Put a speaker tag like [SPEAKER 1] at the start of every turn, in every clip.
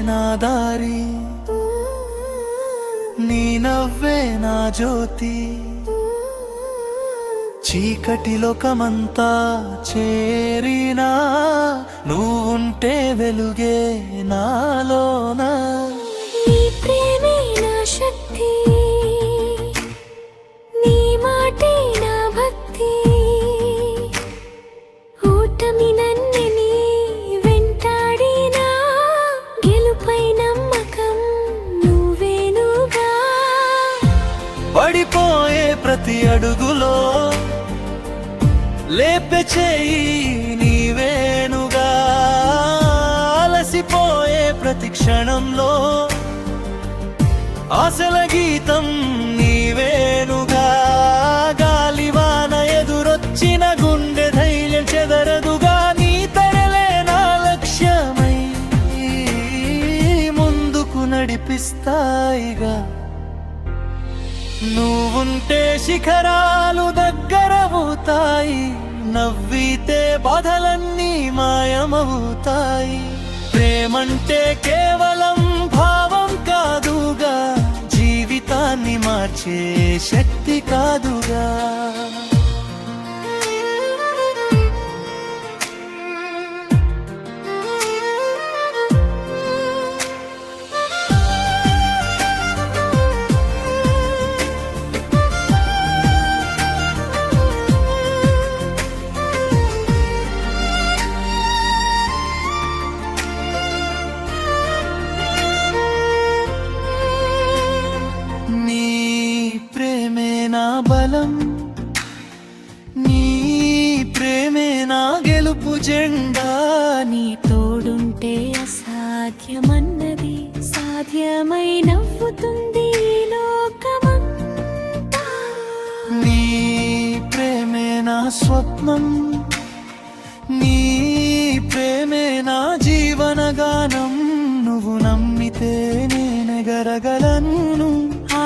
[SPEAKER 1] నా దారి, నీ నవ్వే నా జ్యోతి. చీకటి లోకమంతా చేరినా నువ్వుంటే వెలుగే నాలోన.
[SPEAKER 2] నీ ప్రేమే నా శక్తి, నీ మాటే నా భక్తి. ఓటమి నన్నిని వెంటాడినా గెలుపై నమ్మకం నువ్వేనుగా.
[SPEAKER 1] పడిపోయే ప్రతి అడుగులో లేపే చేయి నీవేనుగా. అలసిపోయే ప్రతి క్షణంలో ఆశల గీతం నీవేనుగా. గాలివాన ఎదురొచ్చిన గుండె ధైర్యం చెదరదుగా. నీ తరలే నా లక్ష్యమై ముందుకు నడిపిస్తాయిగా. నువ్వుంటే శిఖరాలు దగ్గరవుతాయి, నవ్వితే బాధలన్నీ మాయమవుతాయి. ప్రేమంటే కేవలం భావం కాదుగా, జీవితాన్ని మార్చే శక్తి కాదుగా. బలం, నీ ప్రేమే నా గెలుపు జెండా.
[SPEAKER 2] నీ తోడుంటే అసాధ్యమన్నది సాధ్యమై నవ్వుతుంది లోకమంతా.
[SPEAKER 1] నీ ప్రేమే నా స్వప్నం, నీ ప్రేమే నా జీవన గానం. నువ్వు నమ్మితే నేనెగరగలను,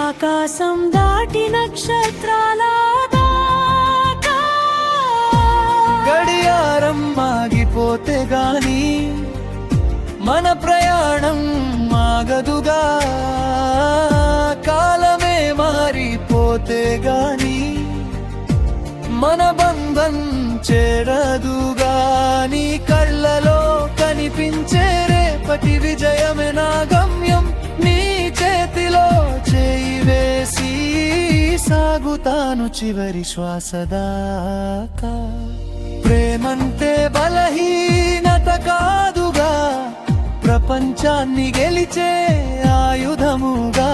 [SPEAKER 2] ఆకాశం దాటి నక్షత్రాల దాకా.
[SPEAKER 1] గడియారం ఆగిపోతే గాని మన ప్రయాణం ఆగదుగా. కాలమే మారిపోతే గాని మన బంధం చేరదుగా. నీ కళ్ళలో కనిపించే రేపటి విజయమే నా గమ్యం. నీ చేతిలో చేయి వేసి సాగుతాను చివరి శ్వాస దాకా. ప్రేమంటే బలహీనత కాదుగా, ప్రపంచాన్ని గెలిచే ఆయుధముగా.